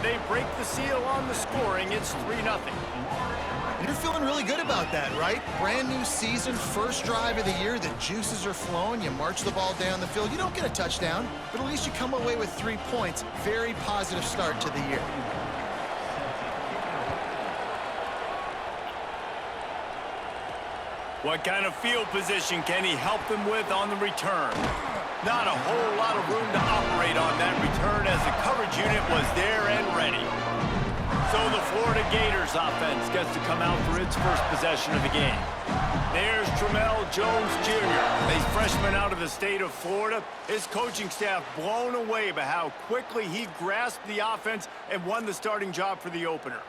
they break the seal on the scoring. It's 3-0. You're feeling really good about that, right? Brand new season, first drive of the year. The juices are flowing. You march the ball down the field. You don't get a touchdown, but at least you come away with 3 points. Very positive start to the year. What kind of field position can he help them with on the return? Not a whole lot of room to operate on that return as the coverage unit was there and ready. So the Florida Gators offense gets to come out for its first possession of the game. There's Tramell Jones Jr., a freshman out of the state of Florida. His coaching staff blown away by how quickly he grasped the offense and won the starting job for the opener.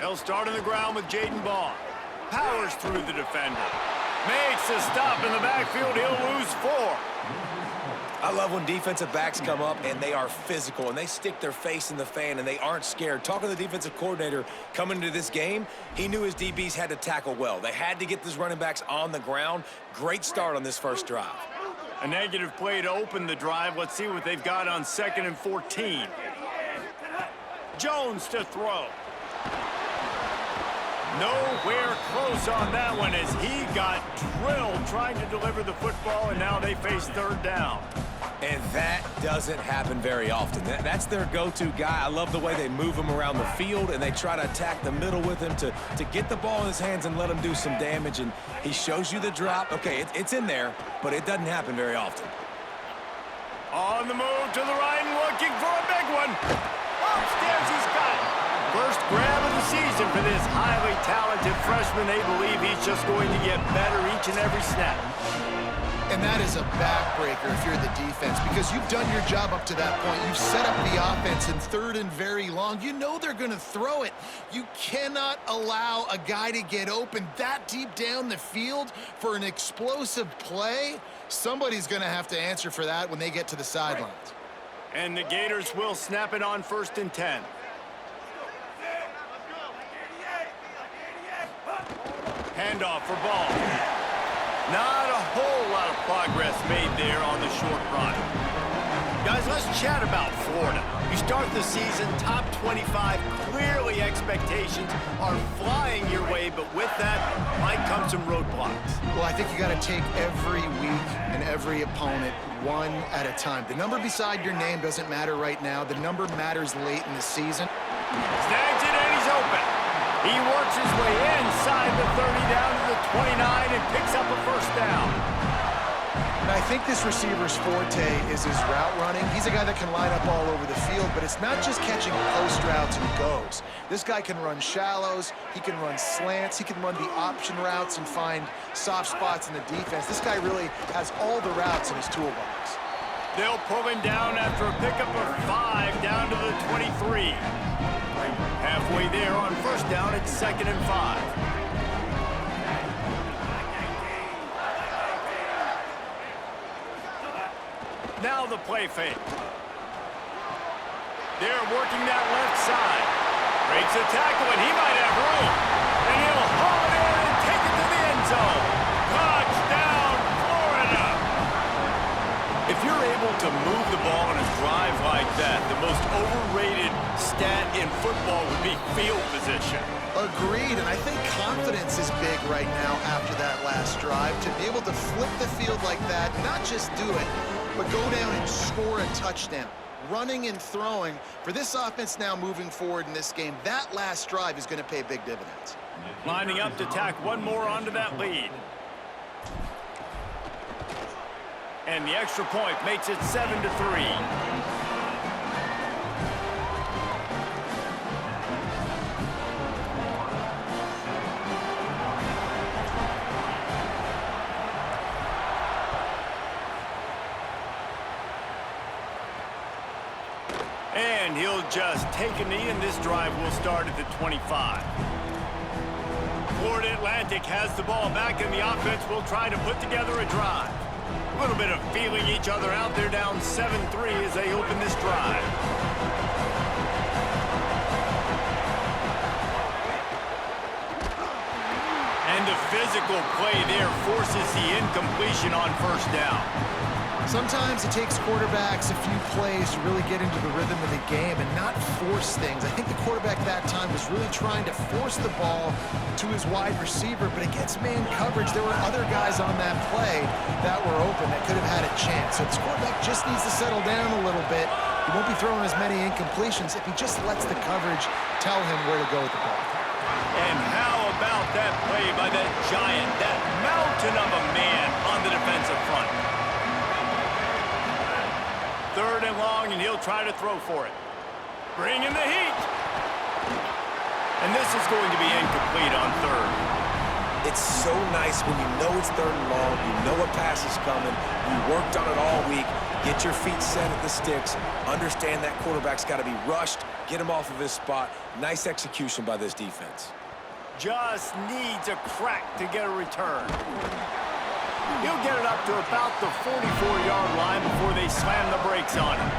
They'll start on the ground with Jaden Ball. Powers through the defender. Makes a stop in the backfield. He'll lose 4. I love when defensive backs come up and they are physical and they stick their face in the fan and they aren't scared. Talking to the defensive coordinator coming into this game, he knew his DBs had to tackle well. They had to get these running backs on the ground. Great start on this first drive. A negative play to open the drive. Let's see what they've got on 2nd and 14. Jones to throw. Nowhere close on that one as he got drilled trying to deliver the football, and now they face 3rd down. And that doesn't happen very often. That's their go-to guy. I love the way they move him around the field, and they try to attack the middle with him to get the ball in his hands and let him do some damage. And he shows you the drop. Okay, it's in there, but it doesn't happen very often. On the move to the right and looking for a big one. Upstairs he's got it. First grab of the season for this highly talented freshman. They believe he's just going to get better each and every snap. And that is a backbreaker if you're the defense, because you've done your job up to that point. You've set up the offense in 3rd and very long. You know they're going to throw it. You cannot allow a guy to get open that deep down the field for an explosive play. Somebody's going to have to answer for that when they get to the sidelines. And the Gators will snap it on 1st and 10. Handoff for Ball. Not a whole lot of progress made there on the short run. Guys, let's chat about Florida. You start the season top 25. Clearly expectations are flying your way, but with that might come some roadblocks. Well, I think you got to take every week and every opponent one at a time. The number beside your name doesn't matter right now. The number matters late in the season. Snags it and he's open. He works his way inside the 30 down to the 29 and picks up a 1st down. And I think this receiver's forte is his route running. He's a guy that can line up all over the field, but it's not just catching post routes and goes. This guy can run shallows, he can run slants, he can run the option routes and find soft spots in the defense. This guy really has all the routes in his toolbox. They'll pull him down after a pickup of 5 down to the 23. Halfway there on 1st down, it's 2nd and 5. Now the play fake. They're working that left side. Breaks a tackle, and he might have room. And he'll haul it in and take it to the end zone. Touchdown, Florida! If you're able to move the ball on a drive like that, the most overrated stat in football would be field position. Agreed, and I think confidence is big right now after that last drive. To be able to flip the field like that, not just do it, but go down and score a touchdown. Running and throwing, for this offense now moving forward in this game, that last drive is going to pay big dividends. Lining up to tack one more onto that lead. And the extra point makes it 7-3. And he'll just take a knee, and this drive will start at the 25. Florida Atlantic has the ball back, and the offense will try to put together a drive. A little bit of feeling each other out there, down 7-3 as they open this drive. physical play there forces the incompletion on first down. Sometimes it takes quarterbacks a few plays to really get into the rhythm of the game and not force things. I think the quarterback that time was really trying to force the ball to his wide receiver, but against man coverage, there were other guys on that play that were open that could have had a chance. So this quarterback just needs to settle down a little bit. He won't be throwing as many incompletions if he just lets the coverage tell him where to go with the ball. And how about that play by that giant, that mountain of a man on the defensive front? Third and long, and he'll try to throw for it. Bring in the heat. And this is going to be incomplete on third. It's so nice when you know it's third and long, you know a pass is coming, you worked on it all week, get your feet set at the sticks, understand that quarterback's got to be rushed, get him off of his spot. Nice execution by this defense. Just needs a crack to get a return. He'll get it up to about the 44-yard line before they slam the brakes on him.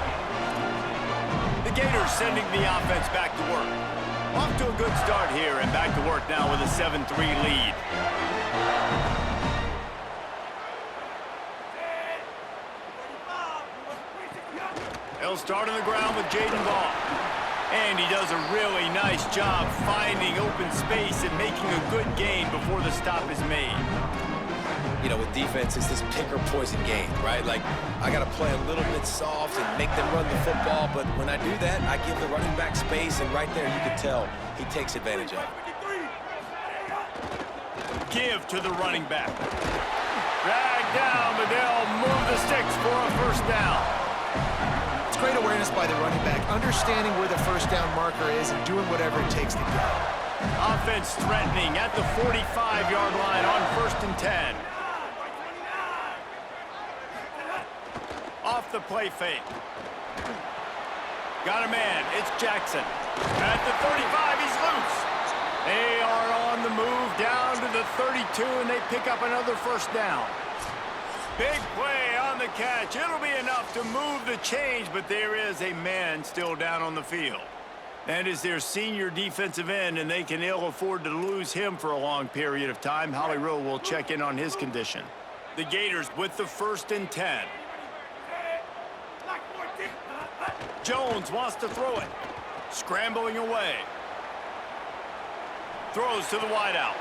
The Gators sending the offense back to work. Off to a good start here and back to work now with a 7-3 lead. They'll start on the ground with Jaden Ball. And he does a really nice job finding open space and making a good gain before the stop is made. You know, with defense, it's this pick or poison game, right? Like, I got to play a little bit soft and make them run the football, but when I do that, I give the running back space, and right there you can tell he takes advantage of it. Give to the running back. Drag down, but they'll move the sticks for a first down. It's great awareness by the running back, understanding where the first down marker is and doing whatever it takes to get it. Offense threatening at the 45-yard line on 1st and 10. Off the play fake. Got a man. It's Jackson. At the 35, he's loose. They are on the move down to the 32, and they pick up another first down. Big play on the catch. It'll be enough to move the change, but there is a man still down on the field. That is their senior defensive end, and they can ill afford to lose him for a long period of time. Holly Rowe will check in on his condition. The Gators with the 1st and 10. Jones wants to throw it. Scrambling away. Throws to the wideout.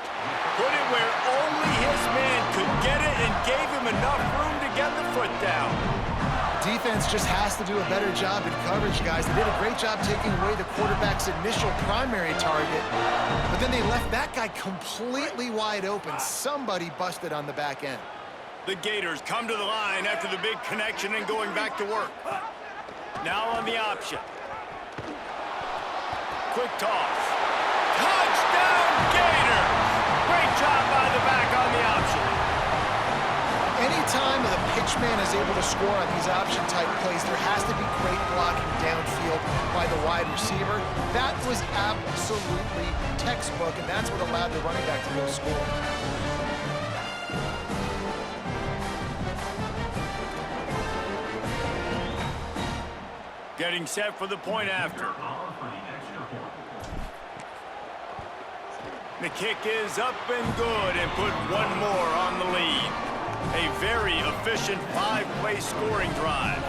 Put it where only his man could get it and gave him enough room to get the foot down. Defense just has to do a better job in coverage, guys. They did a great job taking away the quarterback's initial primary target, but then they left that guy completely wide open. Somebody busted on the back end. The Gators come to the line after the big connection and going back to work. Now on the option. Quick toss. Touchdown, Gators! Great job by the back on the option. Anytime the pitchman is able to score on these option-type plays, there has to be great blocking downfield by the wide receiver. That was absolutely textbook, and that's what allowed the running back to go score. Getting set for the point after. The kick is up and good and put one more on the lead. A very efficient 5-play scoring drive.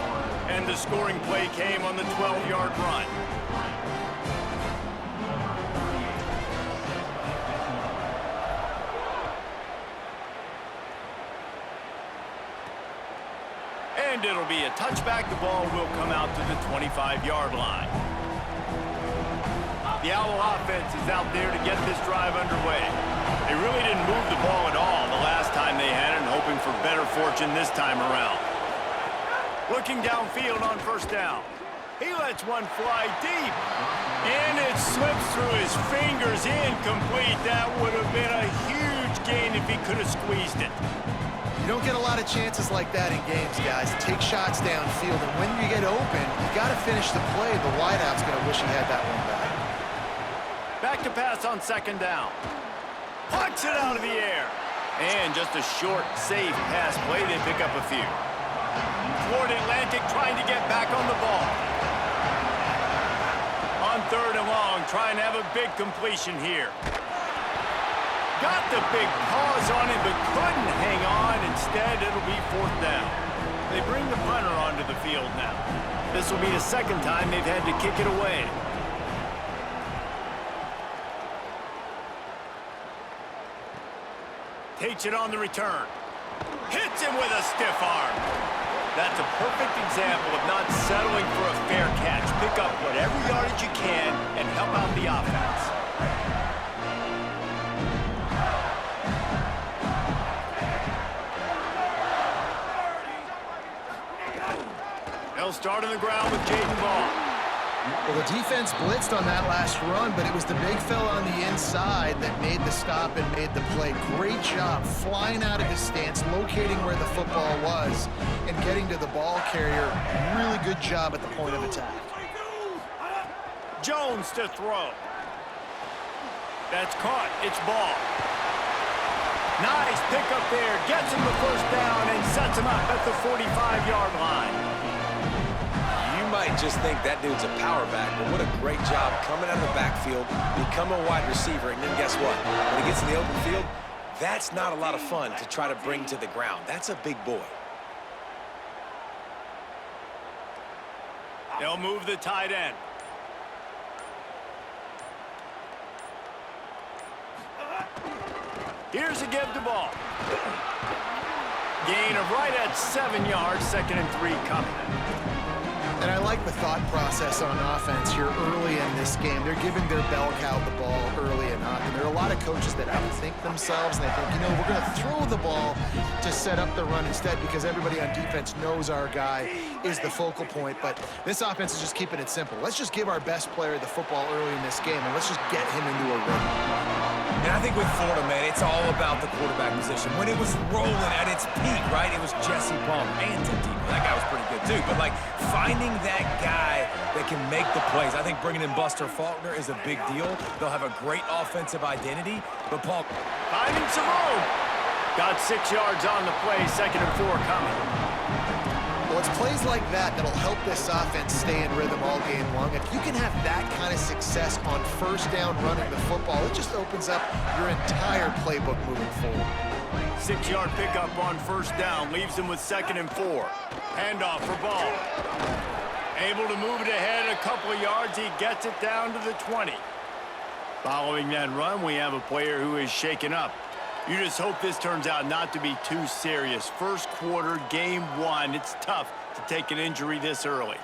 And the scoring play came on the 12-yard run. And it'll be a touchback. The ball will come out to the 25-yard line. The Owl offense is out there to get this drive underway. They really didn't move the ball at all the last time they had it, and hoping for better fortune this time around. Looking downfield on first down. He lets one fly deep. And it slips through his fingers, incomplete. That would have been a huge gain if he could have squeezed it. You don't get a lot of chances like that in games, guys. Take shots downfield, and when you get open, you got to finish the play. The wideout's going to wish he had that one back. Back to pass on second down. Pucks it out of the air. And just a short, safe pass play. They pick up a few. Florida Atlantic trying to get back on the ball. On third and long, trying to have a big completion here. Got the big paws on it, but couldn't hang on. Instead, it'll be 4th down. They bring the punter onto the field now. This will be the second time they've had to kick it away. Takes it on the return. Hits him with a stiff arm. That's a perfect example of not settling for a fair catch. Pick up whatever yardage you can and help out the offense. They'll start on the ground with Jaden Ball. Well, the defense blitzed on that last run, but it was the big fella on the inside that made the stop and made the play. Great job flying out of his stance, locating where the football was, and getting to the ball carrier. Really good job at the point of attack. Jones to throw. That's caught. It's Ball. Nice pickup there. Gets him the 1st down and sets him up at the 45-yard line. You might just think that dude's a power back, but what a great job coming out of the backfield, become a wide receiver, and then guess what? When he gets in the open field, that's not a lot of fun to try to bring to the ground. That's a big boy. They'll move the tight end. Here's a give to Ball. Gain of right at 7 yards, 2nd and 3 coming. And I like the thought process on offense here early in this game. They're giving their bell cow the ball early enough. And there are a lot of coaches that outthink themselves, and they think, you know, we're going to throw the ball to set up the run instead because everybody on defense knows our guy is the focal point. But this offense is just keeping it simple. Let's just give our best player the football early in this game, and let's just get him into a rhythm. And I think with Florida, man, it's all about the quarterback position. When it was rolling at its peak, right, it was Jesse Palmer and Tim Tebow. That guy was pretty good, too. But, like, finding that guy that can make the plays, I think bringing in Buster Faulkner is a big deal. They'll have a great offensive identity. But Paul... Finding some room. Got 6 yards on the play, 2nd and 4 coming. Well, it's plays like that that'll help this offense stay in rhythm all game long. If you can have that kind of success on 1st down running the football, it just opens up your entire playbook moving forward. 6-yard pickup on 1st down, leaves him with 2nd and 4. Handoff for Ball. Able to move it ahead a couple of yards, he gets it down to the 20. Following that run, we have a player who is shaken up. You just hope this turns out not to be too serious. 1st quarter, game 1. It's tough to take an injury this early.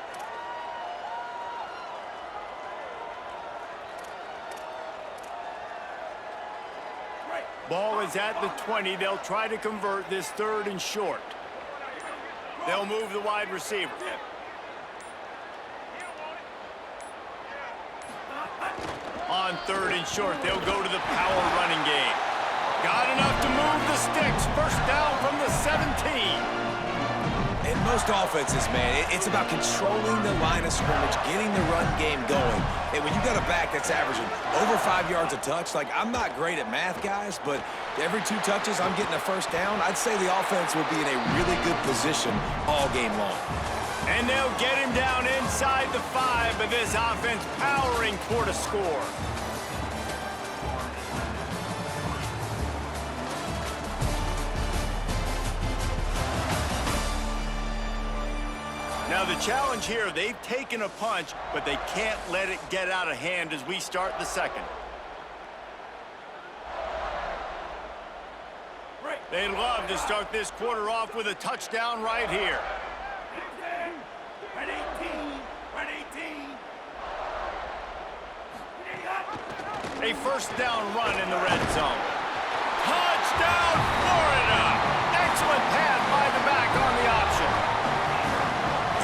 Ball is at the 20. They'll try to convert this 3rd and short. They'll move the wide receiver. On 3rd and short, they'll go to the power running game. Got enough to move the sticks. 1st down from the 17. In most offenses, man, it's about controlling the line of scrimmage, getting the run game going. And when you got a back that's averaging over 5 yards a touch, like, I'm not great at math, guys, but every 2 touches, I'm getting a 1st down. I'd say the offense would be in a really good position all game long. And they'll get him down inside the 5, but this offense powering toward a score. Now the challenge here, they've taken a punch, but they can't let it get out of hand as we start the 2nd. They'd love to start this quarter off with a touchdown right here. A 1st down run in the red zone. Touchdown, Florida! Excellent pass by the back on the option.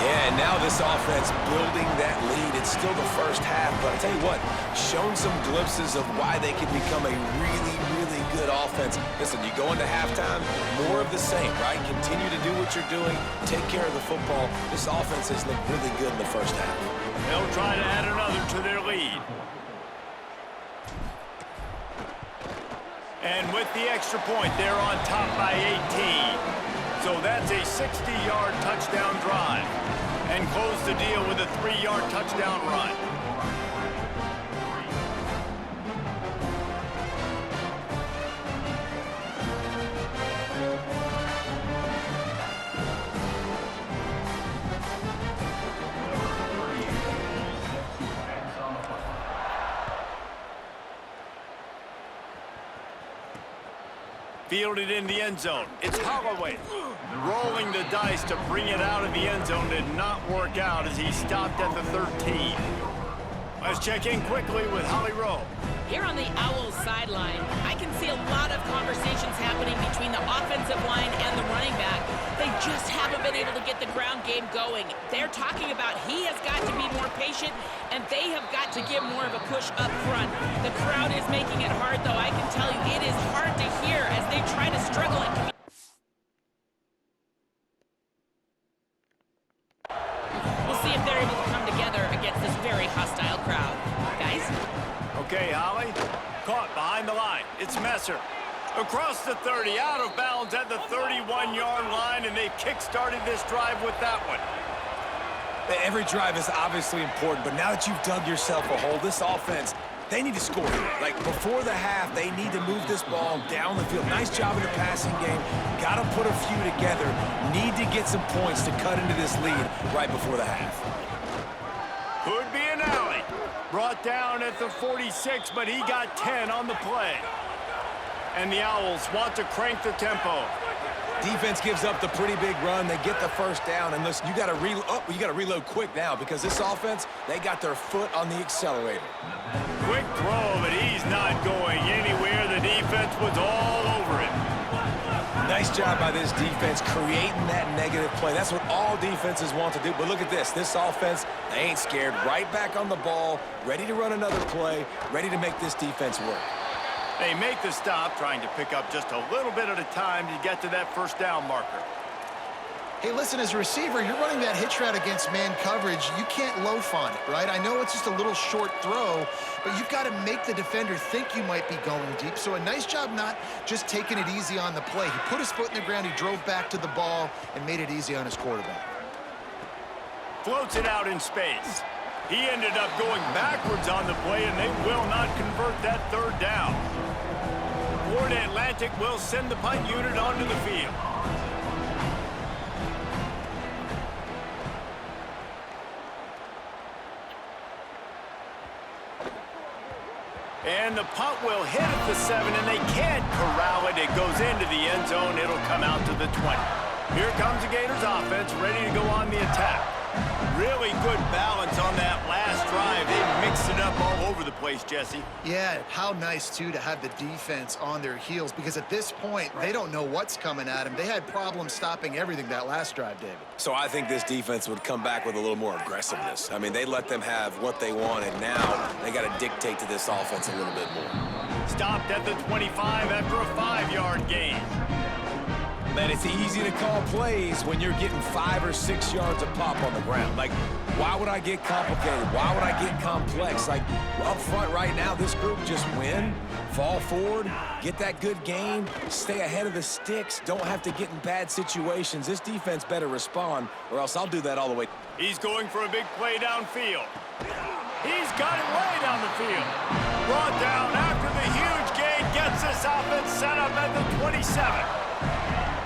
Yeah, and now this offense building that lead. It's still the 1st half, but I tell you what, shown some glimpses of why they can become a really, really good offense. Listen, you go into halftime, more of the same, right? Continue to do what you're doing, take care of the football. This offense has looked really good in the 1st half. They'll try to add another to their lead. And with the extra point, they're on top by 18. So that's a 60-yard touchdown drive. And close the deal with a 3-yard touchdown run. Fielded in the end zone. It's Holloway. Rolling the dice to bring it out of the end zone did not work out as he stopped at the 13. Let's check in quickly with Holly Rowe. Here on the Owls sideline, I can see a lot of conversations happening between the offensive line and the running back. They just haven't been able to get the ground game going. They're talking about he has got to be more patient, and they have got to give more of a push up front. The crowd is making it hard, though. I can tell you it is hard to hear as they try to struggle and communicate. We'll see if they're able to come together against this very hostile crowd. Guys? Okay, Holly. Caught behind the line. It's Messer. Across the 30, out of bounds at the 31-yard line, and they've kick-started this drive with that one. Every drive is obviously important, but now that you've dug yourself a hole, this offense, they need to score. Like, before the half, they need to move this ball down the field. Nice job in the passing game. Got to put a few together. Need to get some points to cut into this lead right before the half. Could be an alley. Brought down at the 46, but he got 10 on the play. And the Owls want to crank the tempo. Defense gives up the pretty big run. They get the first down. And listen, you got to reload quick now because this offense, they got their foot on the accelerator. Quick throw, but he's not going anywhere. The defense was all over it. Nice job by this defense creating that negative play. That's what all defenses want to do. But look at this. This offense, they ain't scared. Right back on the ball, ready to run another play, ready to make this defense work. They make the stop, trying to pick up just a little bit at a time to get to that first down marker. Hey, listen, as a receiver, you're running that hitch route against man coverage. You can't loaf on it, right? I know it's just a little short throw, but you've got to make the defender think you might be going deep. So a nice job not just taking it easy on the play. He put his foot in the ground, he drove back to the ball, and made it easy on his quarterback. Floats it out in space. He ended up going backwards on the play, and they will not convert that third down. Florida Atlantic will send the punt unit onto the field. And the punt will hit at the 7, and they can't corral it. It goes into the end zone. It'll come out to the 20. Here comes the Gators offense, ready to go on the attack. Really good balance on that last drive. They mixed it up all over the place, Jesse. Yeah, how nice, too, to have the defense on their heels, because at this point, they don't know what's coming at them. They had problems stopping everything that last drive, David. So I think this defense would come back with a little more aggressiveness. I mean, they let them have what they wanted. Now they got to dictate to this offense a little bit more. Stopped at the 25 after a 5-yard gain. Man, it's easy to call plays when you're getting 5 or 6 yards of pop on the ground. Like, why would I get complicated? Why would I get complex? Like, up front right now, this group just win, fall forward, get that good game, stay ahead of the sticks, don't have to get in bad situations. This defense better respond, or else I'll do that all the way. He's going for a big play downfield. He's got it way down the field. Brought down after the huge gain, gets this offense set up at the 27.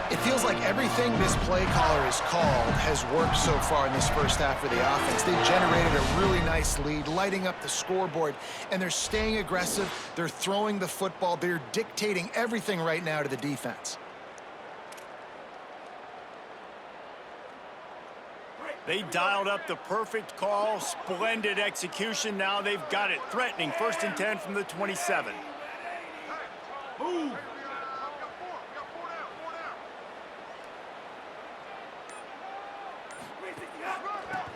It feels like everything this play caller has called has worked so far in this first half for the offense. They've generated a really nice lead, lighting up the scoreboard, and they're staying aggressive. They're throwing the football. They're dictating everything right now to the defense. They dialed up the perfect call, splendid execution. Now they've got it threatening. 1st and 10 from the 27. Move.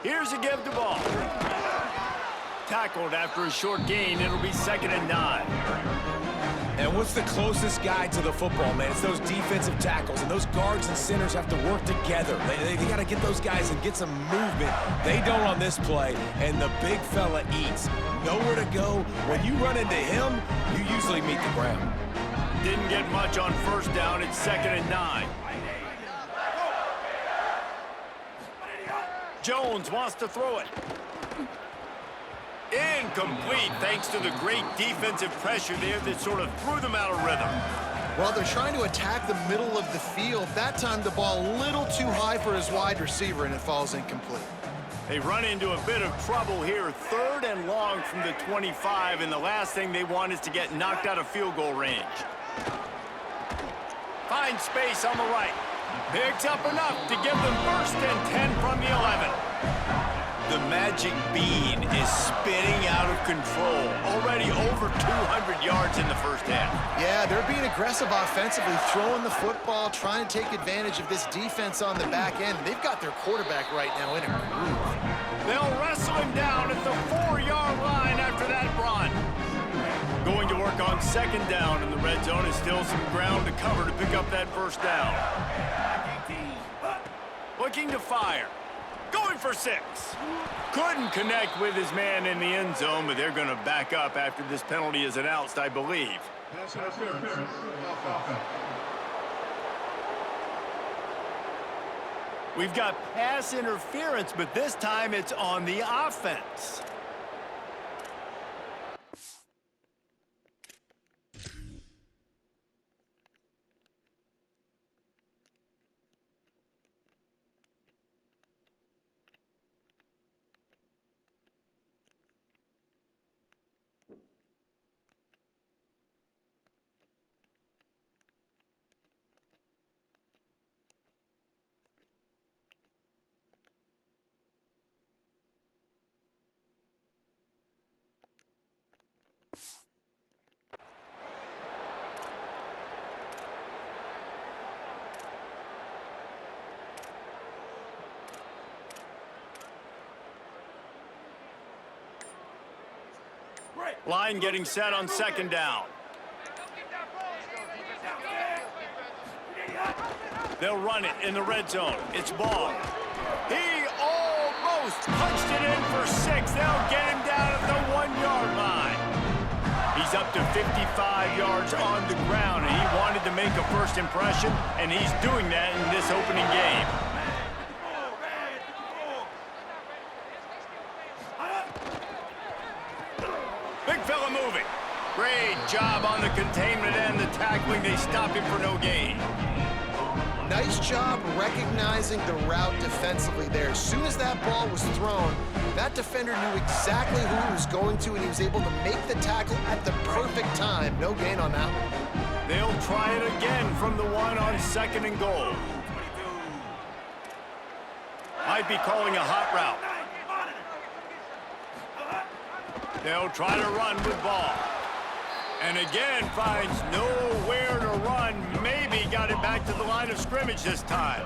Here's a give the ball. Tackled after a short gain. It'll be 2nd and 9. And what's the closest guy to the football, man? It's those defensive tackles, and those guards and centers have to work together. They got to get those guys and get some movement. They don't on this play, and the big fella eats. Nowhere to go. When you run into him, you usually meet the ground. Didn't get much on 1st down. It's 2nd and 9. Jones wants to throw it. Incomplete, thanks to the great defensive pressure there that sort of threw them out of rhythm. Well, they're trying to attack the middle of the field. That time the ball a little too high for his wide receiver, and it falls incomplete. They run into a bit of trouble here. 3rd and long from the 25, and the last thing they want is to get knocked out of field goal range. finds space on the right. Picks up enough to give them first and 10 from the 11. The magic bean is spinning out of control. Already over 200 yards in the first half. Yeah, they're being aggressive offensively, throwing the football, trying to take advantage of this defense on the back end. They've got their quarterback right now in a groove. They'll wrestle him down at the 4-yard line after that run. Going to work on second down in the red zone is still some ground to cover to pick up that first down. Looking to fire. Going for 6. Couldn't connect with his man in the end zone, but they're going to back up after this penalty is announced, I believe. We've got pass interference, but this time it's on the offense. Line getting set on second down. They'll run it in the red zone. It's ball. He almost punched it in for 6. They'll get him down at the 1-yard line. He's up to 55 yards on the ground, and he wanted to make a first impression, and he's doing that in this opening game. Big fella moving. Great job on the containment and the tackling. They stop him for no gain. Nice job recognizing the route defensively there. As soon as that ball was thrown, that defender knew exactly who he was going to, and he was able to make the tackle at the perfect time. No gain on that one. They'll try it again from the 1 on second and goal. Might be calling a hot route. They'll try to run with ball. And again, finds nowhere to run. Maybe got it back to the line of scrimmage this time.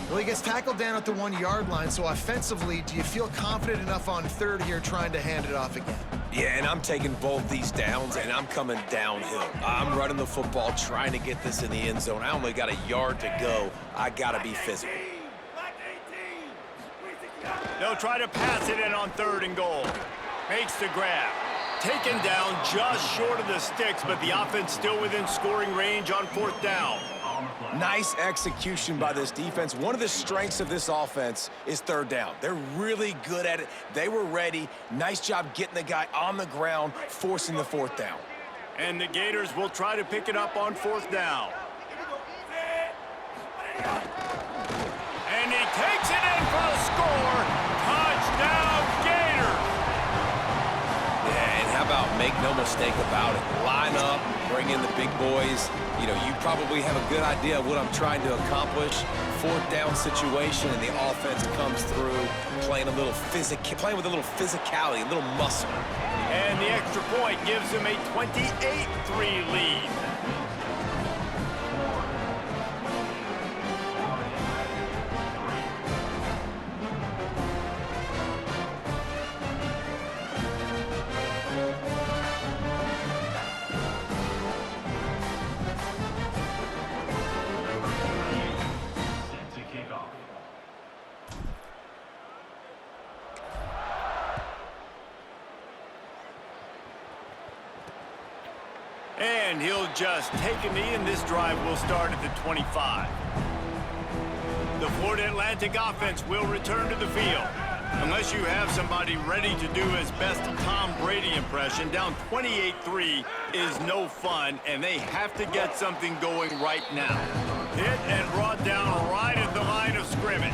Well, he gets tackled down at the 1-yard line, so offensively, do you feel confident enough on third here trying to hand it off again? Yeah, and I'm taking both these downs, and I'm coming downhill. I'm running the football, trying to get this in the end zone. I only got a yard to go. I got to be physical. They'll try to pass it in on third and goal. Makes the grab. Taken down just short of the sticks, but the offense still within scoring range on fourth down. Nice execution by this defense. One of the strengths of this offense is third down. They're really good at it. They were ready. Nice job getting the guy on the ground, forcing the fourth down. And the Gators will try to pick it up on fourth down. And he takes it in for a score. Touchdown, Gators! And how about make no mistake about it? Line up, bring in the big boys. You know, you probably have a good idea of what I'm trying to accomplish. Fourth down situation, and the offense comes through, playing with a little physicality, a little muscle. And the extra point gives them a 28-3 lead. And he'll just take a knee, and this drive will start at the 25. The Florida Atlantic offense will return to the field. Unless you have somebody ready to do his best Tom Brady impression, down 28-3 is no fun, and they have to get something going right now. Hit and brought down right at the line of scrimmage.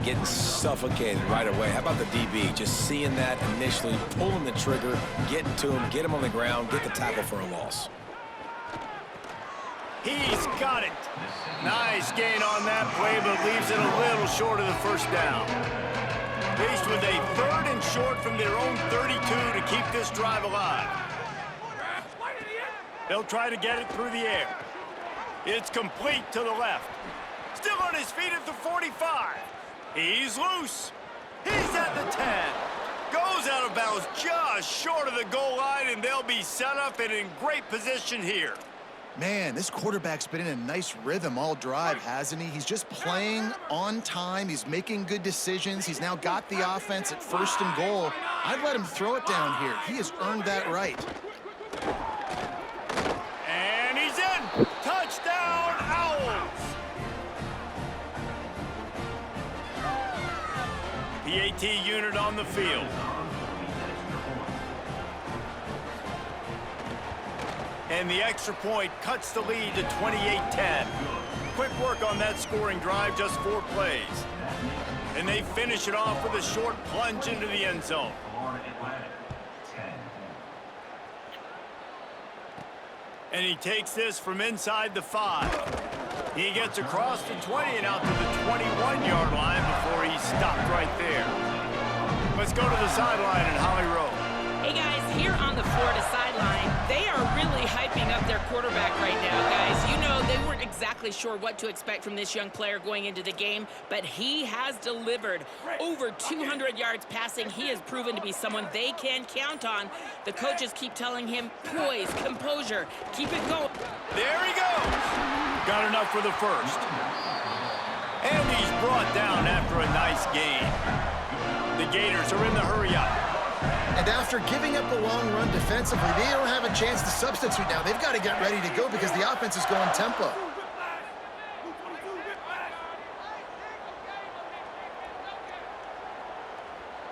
Getting suffocated right away. How about the DB? Just seeing that initially, pulling the trigger, getting to him, get him on the ground, get the tackle for a loss. He's got it. Nice gain on that play, but leaves it a little short of the first down. Faced with a 3rd and short from their own 32 to keep this drive alive. They'll try to get it through the air. It's complete to the left. Still on his feet at the 45. He's loose. He's at the 10. Goes out of bounds just short of the goal line, and they'll be set up and in great position here. Man, this quarterback's been in a nice rhythm all drive, hasn't he? He's just playing on time. He's making good decisions. He's now got the offense at 1st and goal. I'd let him throw it down here. He has earned that right. And he's in. Touchdown, Owls. PAT unit on the field. And the extra point cuts the lead to 28-10. Quick work on that scoring drive, just 4 plays. And they finish it off with a short plunge into the end zone. And he takes this from inside the 5. He gets across the 20 and out to the 21-yard line before he's stopped right there. Let's go to the sideline in Holly Rowe. Hey guys, here on the Florida sideline, they are really hyping up their quarterback right now, guys. You know, they weren't exactly sure what to expect from this young player going into the game, but he has delivered over 200 yards passing. He has proven to be someone they can count on. The coaches keep telling him, poise, composure, keep it going. There he goes. Got enough for the first. And he's brought down after a nice gain. The Gators are in the hurry-up. And after giving up a long run defensively, they don't have a chance to substitute now. They've got to get ready to go because the offense is going tempo.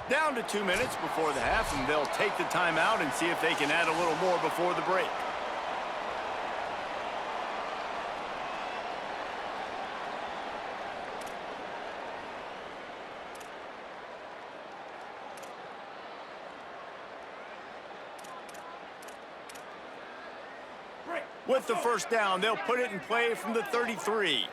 Down to 2 minutes before the half, and they'll take the timeout and see if they can add a little more before the break. With the first down, they'll put it in play from the 33.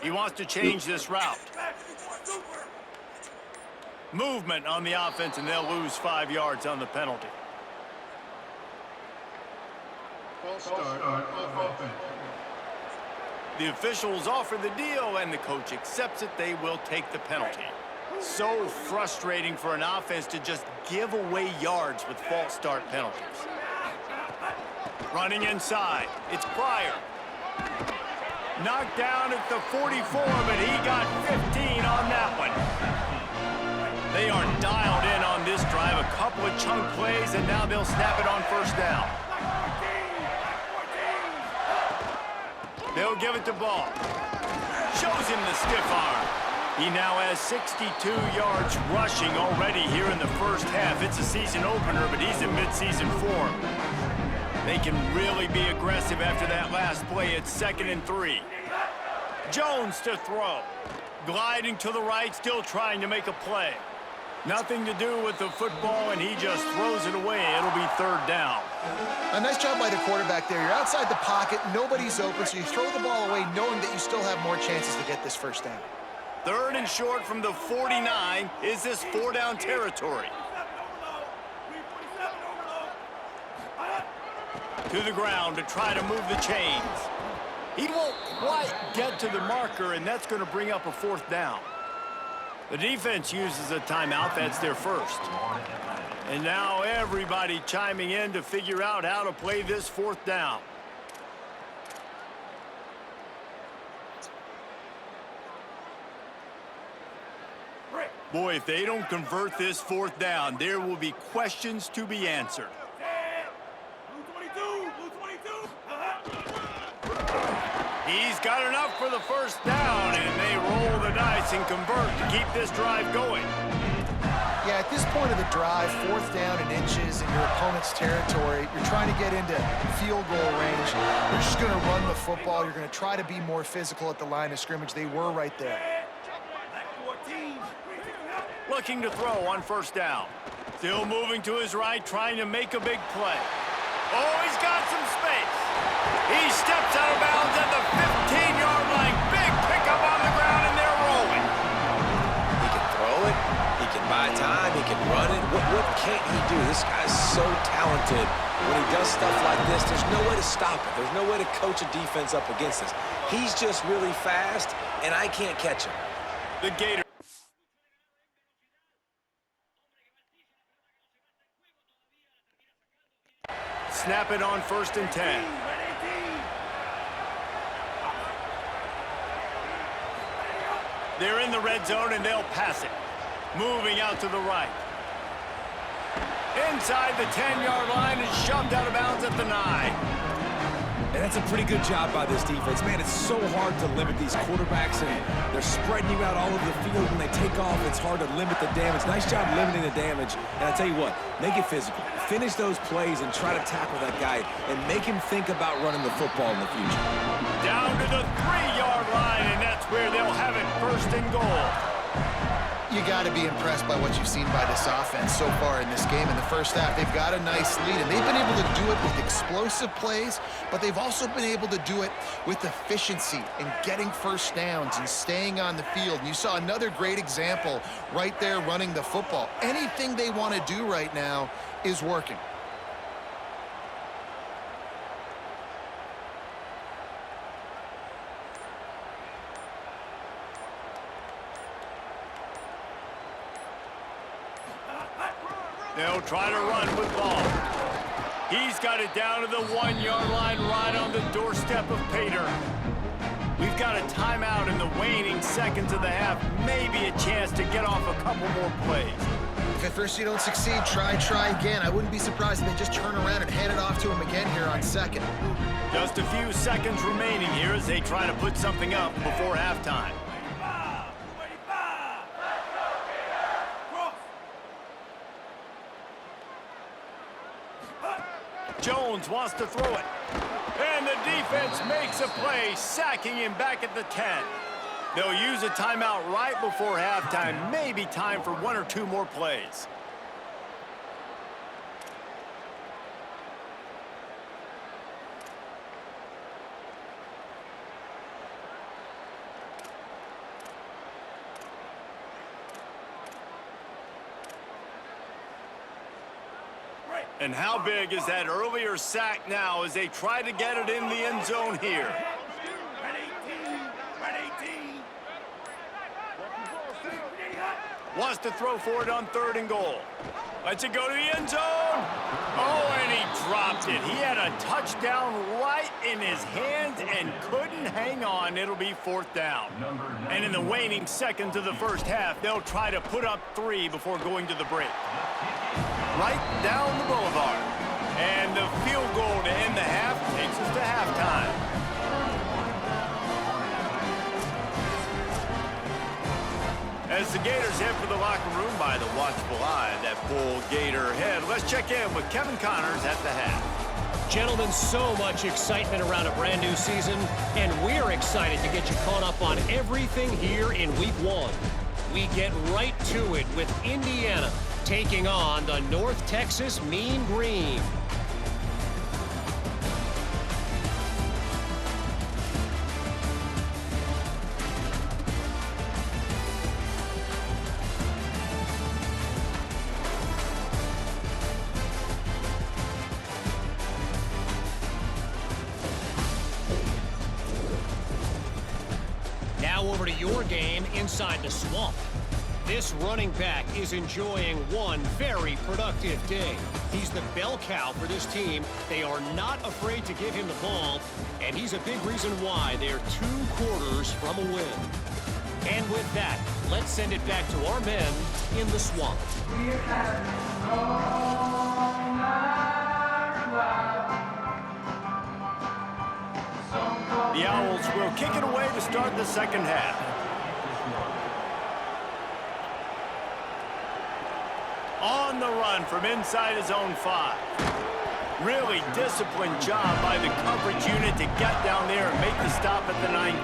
He wants to change this route. Movement on the offense, and they'll lose 5 yards on the penalty. False start on offense. The officials offer the deal, and the coach accepts it. They will take the penalty. So frustrating for an offense to just give away yards with false start penalties. Running inside, it's Pryor. Knocked down at the 44, but he got 15 on that one. They are dialed in on this drive, a couple of chunk plays, and now they'll snap it on first down. They'll give it to Ball. Shows him the stiff arm. He now has 62 yards rushing already here in the first half. It's a season opener, but he's in midseason form. They can really be aggressive after that last play. It's 2nd and 3. Jones to throw. Gliding to the right, still trying to make a play. Nothing to do with the football, and he just throws it away. It'll be 3rd down. A nice job by the quarterback there. You're outside the pocket, nobody's open, so you throw the ball away knowing that you still have more chances to get this first down. 3rd and short from the 49. Is this 4-down territory? To the ground to try to move the chains. He won't quite get to the marker, and that's going to bring up a 4th down. The defense uses a timeout. That's their first. And now everybody chiming in to figure out how to play this 4th down. Boy, if they don't convert this 4th down, there will be questions to be answered. He's got enough for the first down, and they roll the dice and convert to keep this drive going. Yeah, at this point of the drive, 4th down and inches in your opponent's territory, you're trying to get into field goal range. You're just going to run the football. You're going to try to be more physical at the line of scrimmage. They were right there. looking to throw on first down. Still moving to his right, trying to make a big play. Oh, he's got some space. He steps out of bounds at the 15-yard line. Big pickup on the ground, and they're rolling. He can throw it. He can buy time. He can run it. What can't he do? This guy's so talented. When he does stuff like this, there's no way to stop it. There's no way to coach a defense up against this. He's just really fast, and I can't catch him. The Gators. Snap it on 1st and 10. They're in the red zone, and they'll pass it. Moving out to the right. Inside the 10-yard line and shoved out of bounds at the 9. And that's a pretty good job by this defense. Man, it's so hard to limit these quarterbacks, and they're spreading you out all over the field. When they take off, it's hard to limit the damage. Nice job limiting the damage. And I tell you what, make it physical. Finish those plays and try to tackle that guy and make him think about running the football in the future. Down to the 3-yard line, and that's where they'll have it 1st and goal. You got to be impressed by what you've seen by this offense so far in this game. In the first half, they've got a nice lead, and they've been able to do it with explosive plays, but they've also been able to do it with efficiency and getting first downs and staying on the field. And you saw another great example right there running the football. Anything they want to do right now is working. They'll try to run with ball. He's got it down to the 1-yard line right on the doorstep of Pater. We've got a timeout in the waning seconds of the half. Maybe a chance to get off a couple more plays. If at first you don't succeed, try again. I wouldn't be surprised if they just turn around and hand it off to him again here on 2nd. Just a few seconds remaining here as they try to put something up before halftime. Jones wants to throw it. And the defense makes a play, sacking him back at the 10. They'll use a timeout right before halftime. Maybe time for 1 or 2 more plays. And how big is that earlier sack now as they try to get it in the end zone here? Wants to throw for it on 3rd and goal. Lets it go to the end zone. Oh, and he dropped it. He had a touchdown right in his hands and couldn't hang on. It'll be 4th down. And in the waning seconds of the first half, they'll try to put up 3 before going to the break. Right down the boulevard. And the field goal to end the half takes us to halftime. As the Gators head for the locker room by the watchful eye of that bull Gator head, let's check in with Kevin Connors at the half. Gentlemen, so much excitement around a brand new season, and we're excited to get you caught up on everything here in Week 1. We get right to it with Indiana taking on the North Texas Mean Green. Now over to your game inside the swamp. This running back is enjoying one very productive day. He's the bell cow for this team. They are not afraid to give him the ball, and he's a big reason why they're 2 quarters from a win. And with that, let's send it back to our men in the swamp. The Owls will kick it away to start the second half. On the run from inside his own 5. Really disciplined job by the coverage unit to get down there and make the stop at the 19.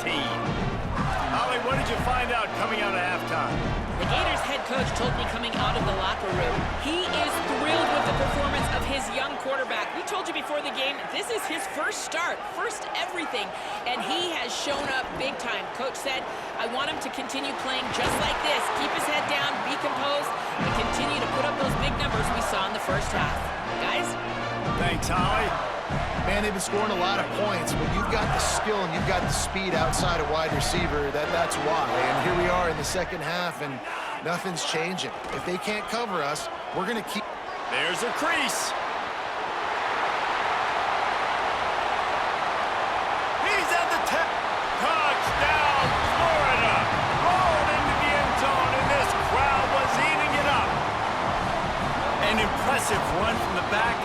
Holly, what did you find out coming out of halftime? The Gators head coach told me coming out of the locker room, he is thrilled with the performance of his young quarterback. We told you before the game, this is his first start, first everything, and he has shown up big time. Coach said, I want him to continue playing just like this. Keep his head down, be composed, and continue to put up those big numbers we saw in the first half. Guys? Thanks, Holly. Man, they've been scoring a lot of points. When you've got the skill and you've got the speed outside of wide receiver, that's why. And here we are in the second half, and nothing's changing. If they can't cover us, we're going to keep... There's a crease. He's at the touchdown, Florida. Rolled into the end zone, and this crowd was eating it up. An impressive run from the back.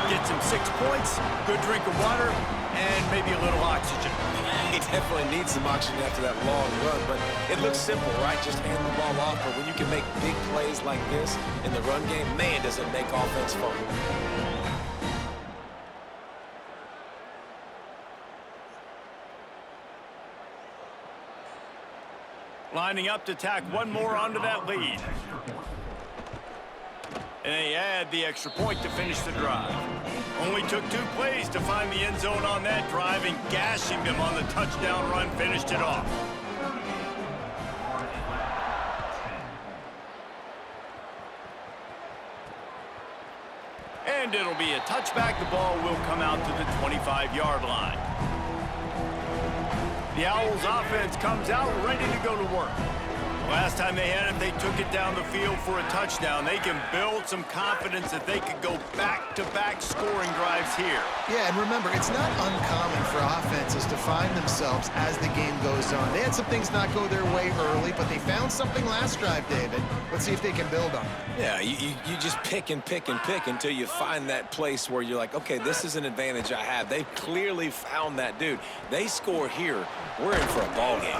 Gets him 6 points, good drink of water, and maybe a little oxygen. He definitely needs some oxygen after that long run, but it looks simple, right? Just hand the ball off, but when you can make big plays like this in the run game, man, does it make offense fun. Lining up to tack one more onto that lead. And they add the extra point to finish the drive. Only took 2 plays to find the end zone on that drive, and gashing them on the touchdown run finished it off. And it'll be a touchback. The ball will come out to the 25-yard line. The Owls offense comes out ready to go to work. Last time they had it, they took it down the field for a touchdown. They can build some confidence that they could go back-to-back scoring drives here. Yeah, and remember, it's not uncommon for offenses to find themselves as the game goes on. They had some things not go their way early, but they found something last drive, David. Let's see if they can build on it. Yeah, you just pick and pick and pick until you find that place where you're like, okay, this is an advantage I have. They've clearly found that dude. They score here, we're in for a ball game.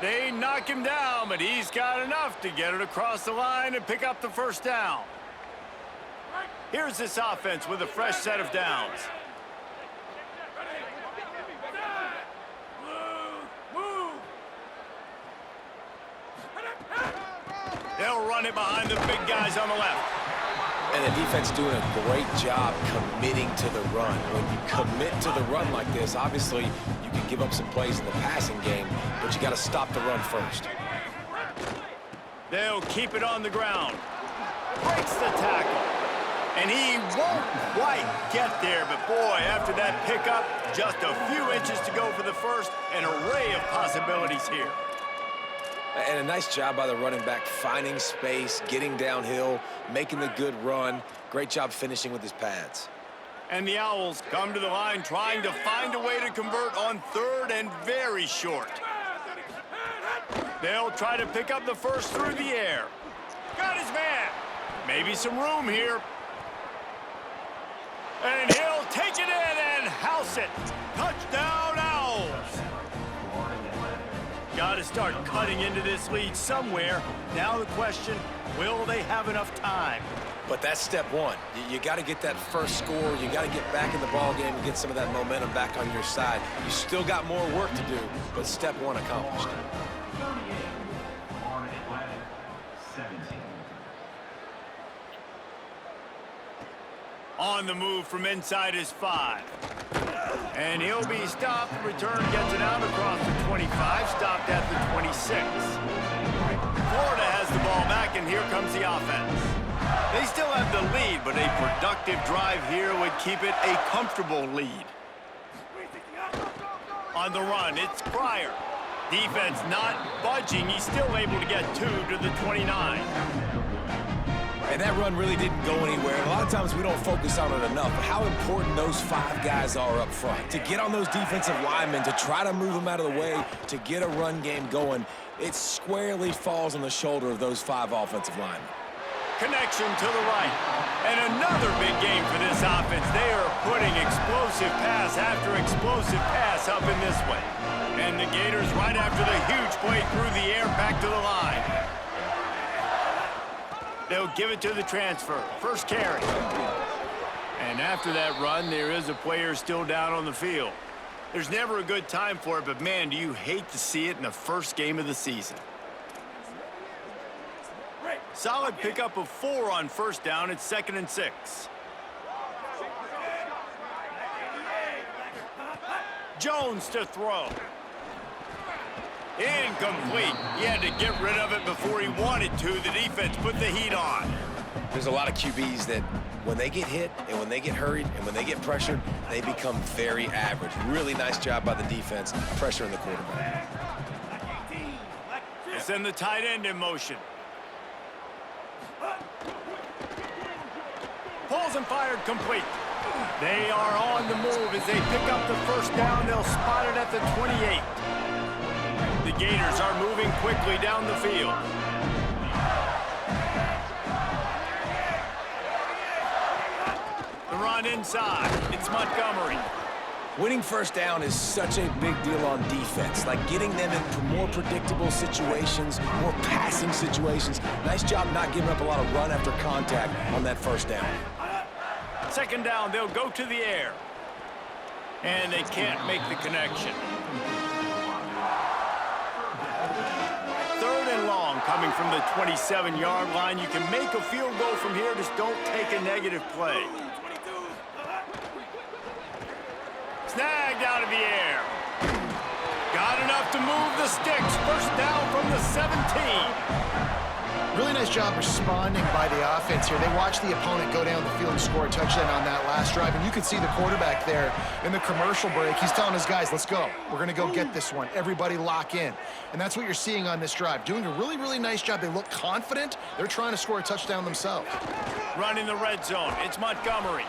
They knock him down, but he's got enough to get it across the line and pick up the first down. Here's this offense with a fresh set of downs. They'll run it behind the big guys on the left. And the defense doing a great job committing to the run. When you commit to the run like this, obviously you can give up some plays in the passing game, but you got to stop the run first. They'll keep it on the ground. Breaks the tackle. And he won't quite get there, but boy, after that pickup, just a few inches to go for the first. An array of possibilities here. And a nice job by the running back, finding space, getting downhill, making the good run. Great job finishing with his pads. And the Owls come to the line trying to find a way to convert on third and very short. They'll try to pick up the first through the air. Got his man. Maybe some room here. And he'll take it in and house it. Touchdown, Owls. Got to start cutting into this lead somewhere. Now the question, will they have enough time? But that's step one. You got to get that first score. You got to get back in the ball game and get some of that momentum back on your side. You still got more work to do, but step one accomplished. On the move from inside his 5. And he'll be stopped. The return gets it out across the 25, stopped at the 26. Florida has the ball back, and here comes the offense. They still have the lead, but a productive drive here would keep it a comfortable lead. On the run, it's Pryor. Defense not budging. He's still able to get 2 to the 29. And that run really didn't go anywhere. And a lot of times we don't focus on it enough, but how important those 5 guys are up front. To get on those defensive linemen, to try to move them out of the way, to get a run game going, it squarely falls on the shoulder of those 5 offensive linemen. Connection to the right. And another big game for this offense. They are putting explosive pass after explosive pass up in this way. And the Gators right after the huge play through the air back to the line. They'll give it to the transfer. First carry. And after that run, there is a player still down on the field. There's never a good time for it, but man, do you hate to see it in the first game of the season. Solid pickup of 4 on first down. It's 2nd and 6. Jones to throw. Incomplete. He had to get rid of it before he wanted to. The defense put the heat on. There's a lot of QBs that when they get hit and when they get hurried and when they get pressured, they become very average. Really nice job by the defense pressuring the quarterback. Send the tight end in motion. Pulls and fired complete. They are on the move as they pick up the first down. They'll spot it at the 28. The Gators are moving quickly down the field. The run inside. It's Montgomery. Winning first down is such a big deal on defense, like getting them in more predictable situations, more passing situations. Nice job not giving up a lot of run after contact on that first down. 2nd down, they'll go to the air. And they can't make the connection. 3rd and long coming from the 27-yard line. You can make a field goal from here, just don't take a negative play. Snagged out of the air. Got enough to move the sticks. First down from the 17. Really nice job responding by the offense here. They watched the opponent go down the field and score a touchdown on that last drive. And you can see the quarterback there in the commercial break. He's telling his guys, let's go. We're going to go get this one. Everybody lock in. And that's what you're seeing on this drive. Doing a really, really nice job. They look confident. They're trying to score a touchdown themselves. Running the red zone. It's Montgomery.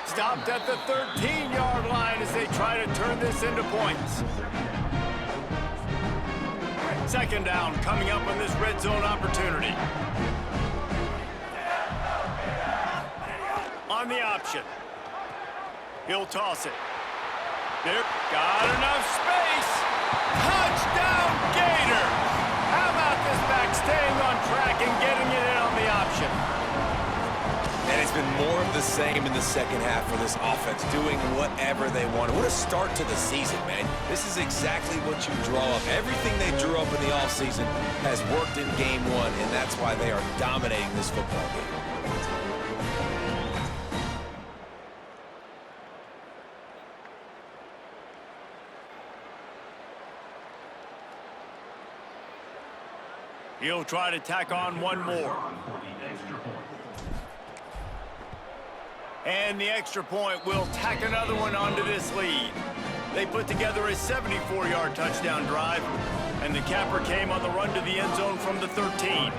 Stopped at the 13-yard line as they try to turn this into points. 2nd down coming up on this red zone opportunity. On the option. He'll toss it. There, got enough space. Touchdown Gators! How about this back staying on track and getting it in on the option? And it's been more of the same in the second half for this offense, doing whatever they want. What a start to the season, man. This is exactly what you draw up. Everything they drew up in the offseason has worked in game 1, and that's why they are dominating this football game. He'll try to tack on one more. And the extra point will tack another one onto this lead. They put together a 74-yard touchdown drive, and the capper came on the run to the end zone from the 13.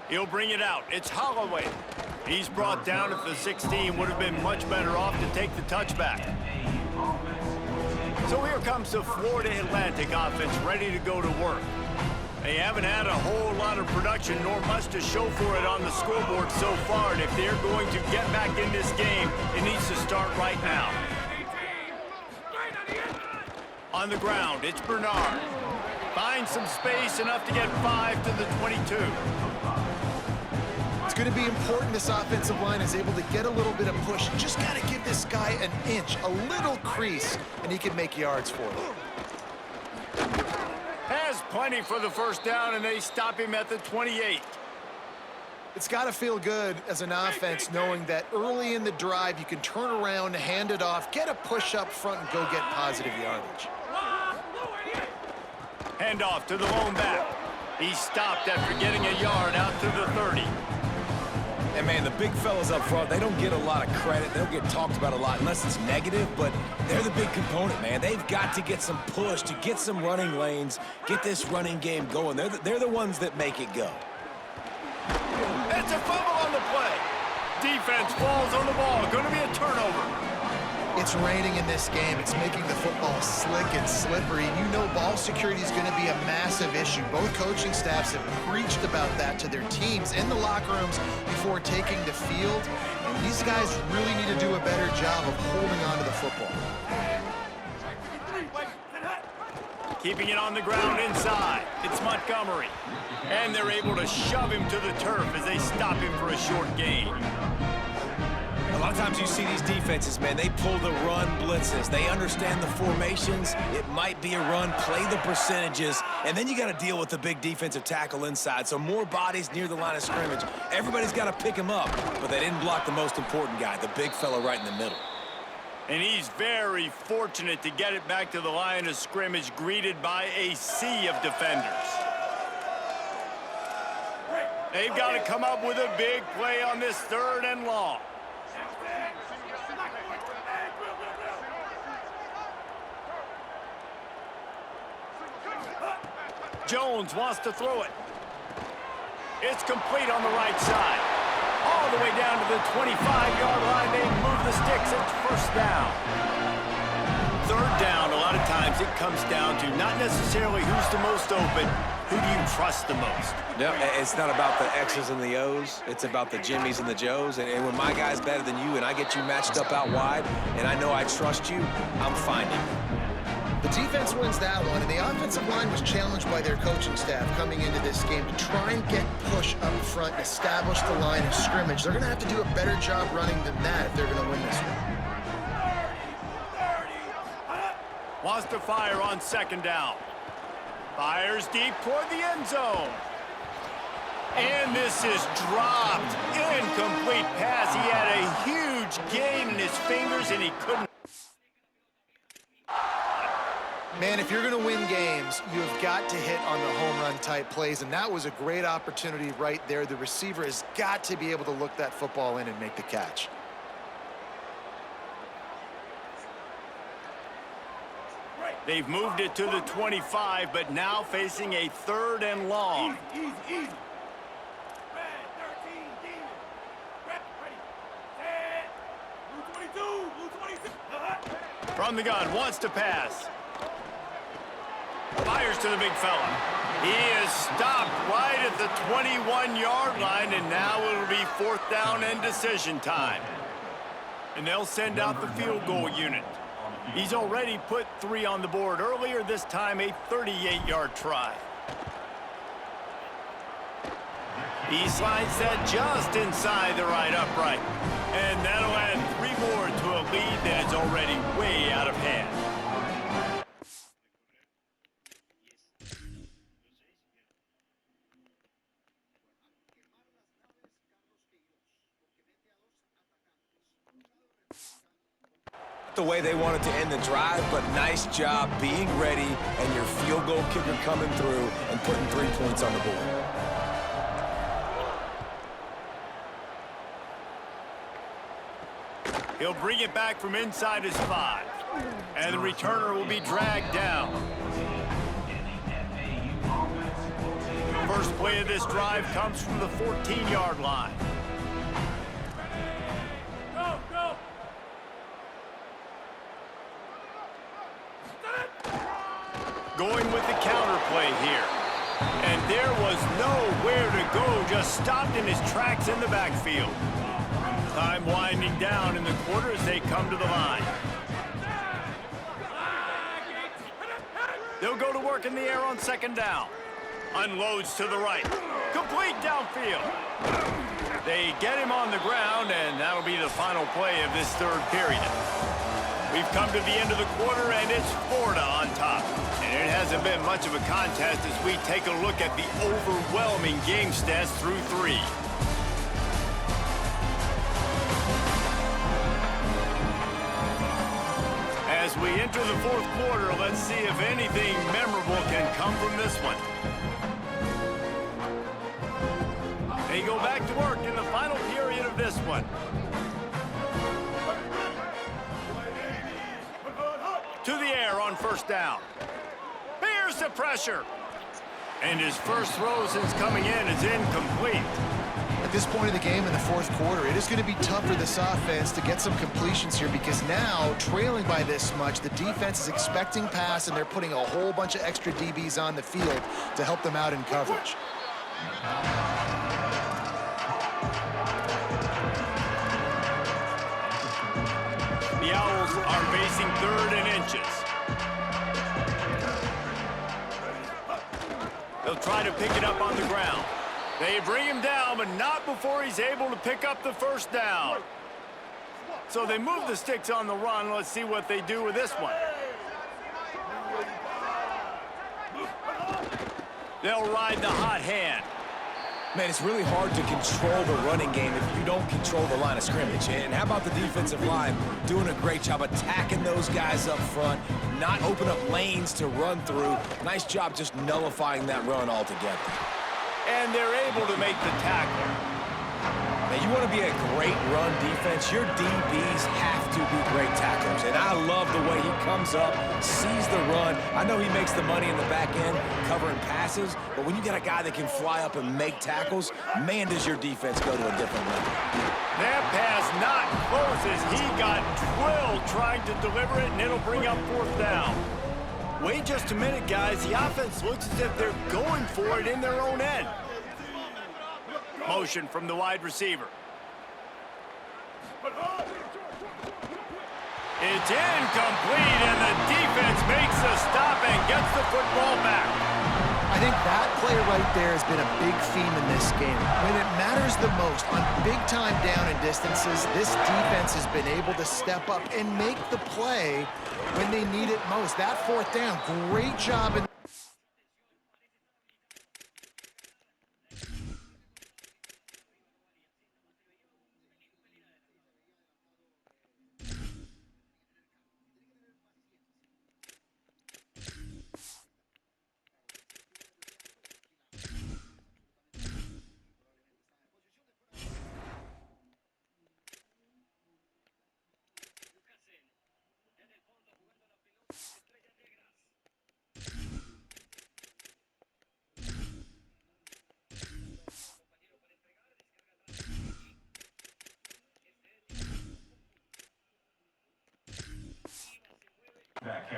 He'll bring it out. It's Holloway. He's brought down at the 16. Would have been much better off to take the touchback. So here comes the Florida Atlantic offense ready to go to work. They haven't had a whole lot of production nor much to show for it on the scoreboard so far, and if they're going to get back in this game, it needs to start right now. On the ground, it's Bernard. Finds some space, enough to get 5 to the 22. It's going to be important this offensive line is able to get a little bit of push. Just got to give this guy an inch, a little crease, and he can make yards for it. Has plenty for the first down, and they stop him at the 28. It's got to feel good as an offense knowing that early in the drive you can turn around, hand it off, get a push up front, and go get positive yardage. Hand off to the lone back. He stopped after getting a yard out to the 30. And, man, the big fellas up front, they don't get a lot of credit. They don't get talked about a lot unless it's negative, but they're the big component, man. They've got to get some push, to get some running lanes, get this running game going. They're the ones that make it go. It's a fumble on the play. Defense falls on the ball. Going to be a turnover. It's raining in this game. It's making the football slick and slippery. You know ball security is going to be a massive issue. Both coaching staffs have preached about that to their teams in the locker rooms before taking the field. And these guys really need to do a better job of holding on to the football. Keeping it on the ground inside. It's Montgomery. And they're able to shove him to the turf as they stop him for a short gain. A lot of times you see these defenses, man, they pull the run blitzes. They understand the formations. It might be a run, play the percentages, and then you got to deal with the big defensive tackle inside. So more bodies near the line of scrimmage. Everybody's got to pick him up, but they didn't block the most important guy, the big fella right in the middle. And he's very fortunate to get it back to the line of scrimmage, greeted by a sea of defenders. They've got to come up with a big play on this 3rd and long. Jones wants to throw it. It's complete on the right side. All the way down to the 25-yard line. They move the sticks. It's 1st down. 3rd down, a lot of times it comes down to not necessarily who's the most open, who do you trust the most? No, it's not about the X's and the O's. It's about the Jimmies and the Joes. And when my guy's better than you and I get you matched up out wide and I know I trust you, I'm finding you. The defense wins that one, and the offensive line was challenged by their coaching staff coming into this game to try and get push up front and establish the line of scrimmage. They're going to have to do a better job running than that if they're going to win this one. Wants to fire on 2nd down. Fires deep toward the end zone. And this is dropped. Incomplete pass. He had a huge gain in his fingers, and he couldn't. Man, if you're going to win games, you've got to hit on the home run type plays, and that was a great opportunity right there. The receiver has got to be able to look that football in and make the catch. They've moved it to the 25, but now facing a 3rd and long. Easy. From the gun, wants to pass. Fires to the big fella. He is stopped right at the 21-yard line, and now it'll be 4th down and decision time. And they'll send out the field goal unit. He's already put 3 on the board earlier, this time a 38-yard try. He slides that just inside the right upright. And that'll add 3 more to a lead that is already way out of hand. The way they wanted to end the drive, but nice job being ready and your field goal kicker coming through and putting 3 points on the board. He'll bring it back from inside his 5. And the returner will be dragged down. The first play of this drive comes from the 14-yard line. Going with the counter play here. And there was nowhere to go, just stopped in his tracks in the backfield. Time winding down in the quarter as they come to the line. They'll go to work in the air on 2nd down. Unloads to the right. Complete downfield. They get him on the ground, and that'll be the final play of this 3rd period. We've come to the end of the quarter, and it's Florida on top. And it hasn't been much of a contest as we take a look at the overwhelming game stats through 3. As we enter the 4th quarter, let's see if anything memorable can come from this one. They go back to work in the final period of this one. To the air on 1st down. Here's the pressure. And his first throw since coming in is incomplete. At this point of the game in the 4th quarter, it is going to be tough for this offense to get some completions here because now, trailing by this much, the defense is expecting pass, and they're putting a whole bunch of extra DBs on the field to help them out in coverage. The Owls are facing 3rd and inches. They'll try to pick it up on the ground. They bring him down, but not before he's able to pick up the 1st down. So they move the sticks on the run. Let's see what they do with this one. They'll ride the hot hand. Man, it's really hard to control the running game if you don't control the line of scrimmage. And how about the defensive line doing a great job attacking those guys up front, not open up lanes to run through. Nice job just nullifying that run altogether. And they're able to make the tackle. Now, you want to be a great run defense, your DBs have to be great tacklers. And I love the way he comes up, sees the run. I know he makes the money in the back end covering passes, but when you got a guy that can fly up and make tackles, man, does your defense go to a different level. That pass not close as he got drilled trying to deliver it, and it'll bring up 4th down. Wait just a minute, guys. The offense looks as if they're going for it in their own end. Motion from the wide receiver. It's incomplete, and the defense makes a stop and gets the football back. I think that play right there has been a big theme in this game. When it matters the most, on big-time down and distances, this defense has been able to step up and make the play when they need it most. That 4th down, great job in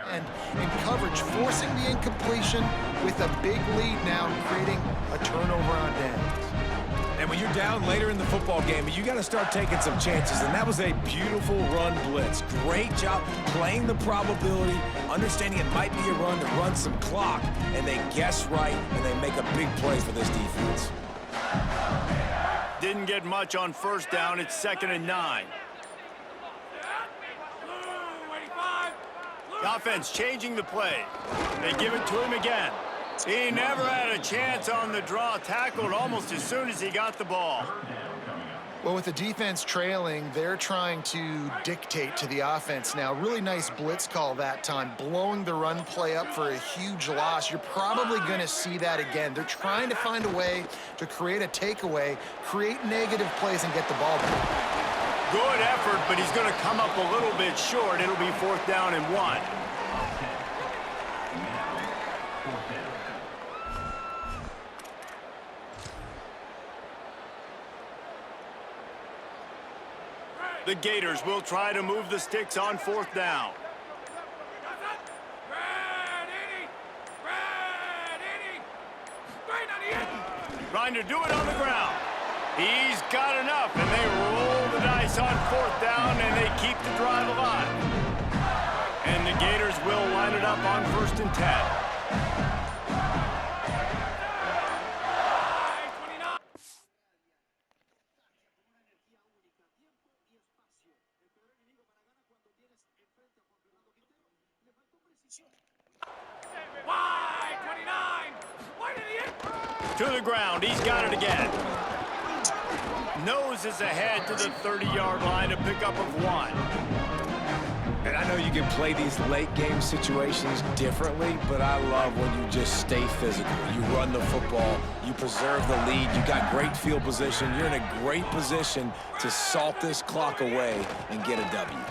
and in coverage, forcing the incompletion with a big lead now, creating a turnover on downs. And when you're down later in the football game, you got to start taking some chances, and that was a beautiful run blitz. Great job playing the probability, understanding it might be a run to run some clock, and they guess right, and they make a big play for this defense. Didn't get much on 1st down. It's 2nd and 9. The offense changing the play. They give it to him again. He never had a chance on the draw. Tackled almost as soon as he got the ball. Well, with the defense trailing, they're trying to dictate to the offense now. Really nice blitz call that time, blowing the run play up for a huge loss. You're probably going to see that again. They're trying to find a way to create a takeaway, create negative plays, and get the ball back. Good effort, but he's going to come up a little bit short. It'll be 4th down and 1. The Gators will try to move the sticks on 4th down. Trying to do it on the ground. He's got enough, and they roll the dice on 4th down, and they keep the drive alive. And the Gators will line it up on 1st and 10. To the ground, he's got it again. Noses ahead to the 30-yard line, a pickup of 1. And I know you can play these late game situations differently, but I love when you just stay physical. You run the football, you preserve the lead, you got great field position, you're in a great position to salt this clock away and get a W.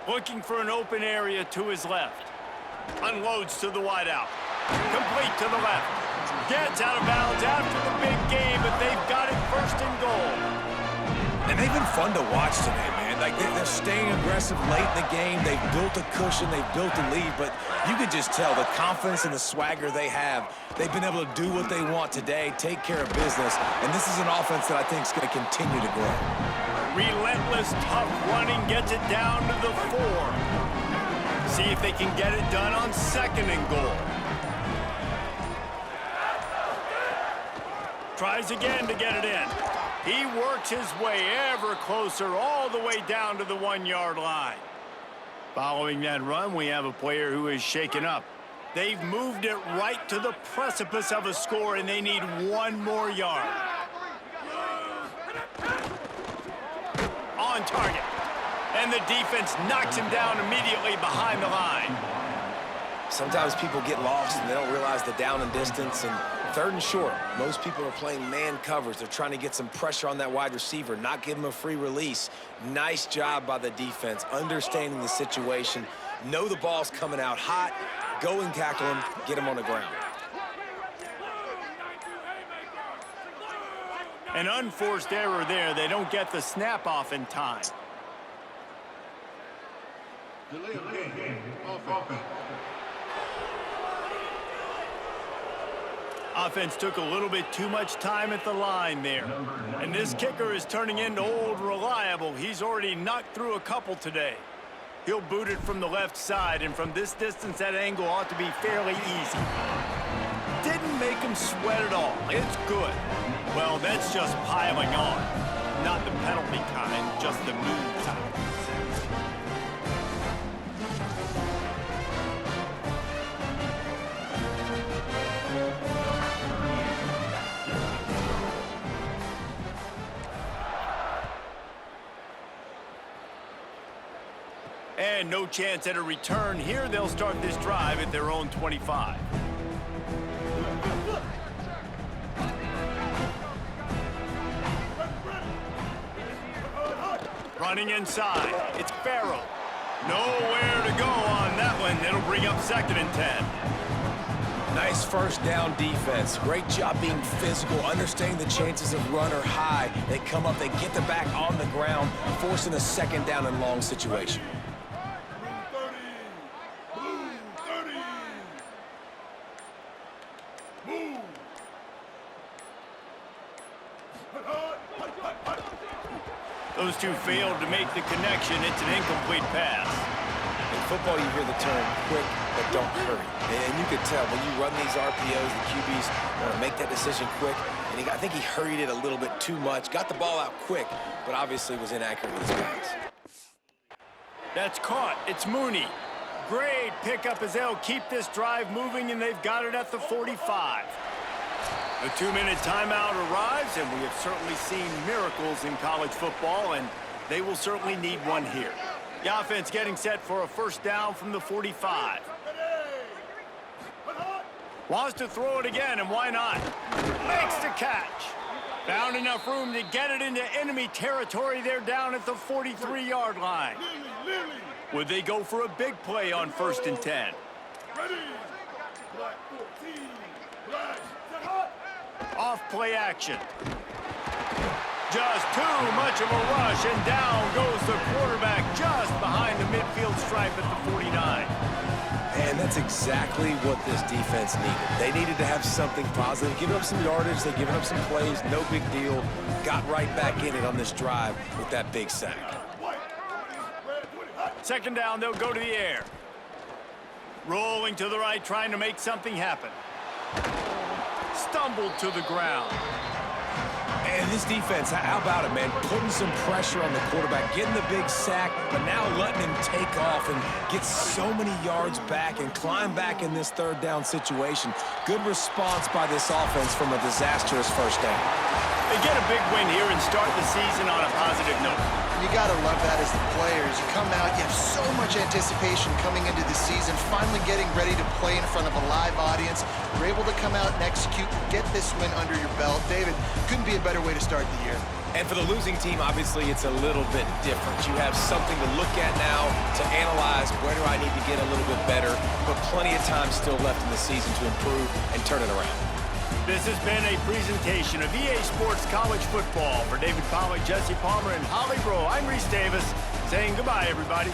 Looking for an open area to his left. Unloads to the wideout. Complete to the left. Gets out of bounds after the big game, but they've got it 1st and goal. And they've been fun to watch today, man. Like, they're staying aggressive late in the game. They've built a cushion. They've built a lead. But you could just tell the confidence and the swagger they have. They've been able to do what they want today, take care of business. And this is an offense that I think is going to continue to grow. Relentless, tough running gets it down to the 4. See if they can get it done on 2nd and goal. Tries again to get it in. He works his way ever closer all the way down to the 1-yard line. Following that run, we have a player who is shaken up. They've moved it right to the precipice of a score, and they need 1 more yard. On target. And the defense knocks him down immediately behind the line. Sometimes people get lost and they don't realize the down and distance. And 3rd and short, most people are playing man covers. They're trying to get some pressure on that wide receiver, not give him a free release. Nice job by the defense, understanding the situation. Know the ball's coming out hot. Go and tackle him, get him on the ground. An unforced error there. They don't get the snap off in time. Delay of game. Offense. Offense took a little bit too much time at the line there. And this kicker is turning into old reliable. He's already knocked through a couple today. He'll boot it from the left side, and from this distance, that angle ought to be fairly easy. Didn't make him sweat at all. It's good. Well, that's just piling on. Not the penalty kind, just the mean kind. And no chance at a return here. They'll start this drive at their own 25. Running inside. It's Farrell. Nowhere to go on that one. It'll bring up 2nd and 10. Nice first down defense. Great job being physical, understanding the chances of run are high. They come up, they get the back on the ground, forcing a 2nd down and long situation. Those two failed to make the connection. It's an incomplete pass. In football, you hear the term quick, but don't hurry. And you could tell when you run these RPOs, the QBs want to make that decision quick. And I think he hurried it a little bit too much. Got the ball out quick, but obviously was inaccurate with his pass. That's caught. It's Mooney. Great pickup as they'll keep this drive moving, and they've got it at the 45. The 2-minute timeout arrives, and we have certainly seen miracles in college football, and they will certainly need one here. The offense getting set for a 1st down from the 45. Wants to throw it again, and why not? Makes the catch. Found enough room to get it into enemy territory. They're down at the 43-yard line. Would they go for a big play on 1st and 10? Off play action. Just too much of a rush, and down goes the quarterback just behind the midfield stripe at the 49. And that's exactly what this defense needed. They needed to have something positive. Giving up some yardage, they've given up some plays, no big deal. Got right back in it on this drive with that big sack. 2nd down, they'll go to the air. Rolling to the right, trying to make something happen. Stumbled to the ground. And this defense, how about it, man? Putting some pressure on the quarterback, getting the big sack, but now letting him take off and get so many yards back and climb back in this 3rd down situation. Good response by this offense from a disastrous 1st down. They get a big win here and start the season on a positive note. You got to love that as the players. You come out, you have so much anticipation coming into the season, finally getting ready to play in front of a live audience. You're able to come out and execute, get this win under your belt. David, couldn't be a better way to start the year. And for the losing team, obviously, it's a little bit different. You have something to look at now to analyze where do I need to get a little bit better, but plenty of time still left in the season to improve and turn it around. This has been a presentation of EA Sports College Football. For David Pollack, Jesse Palmer, and Holly Bro, I'm Reese Davis saying goodbye, everybody.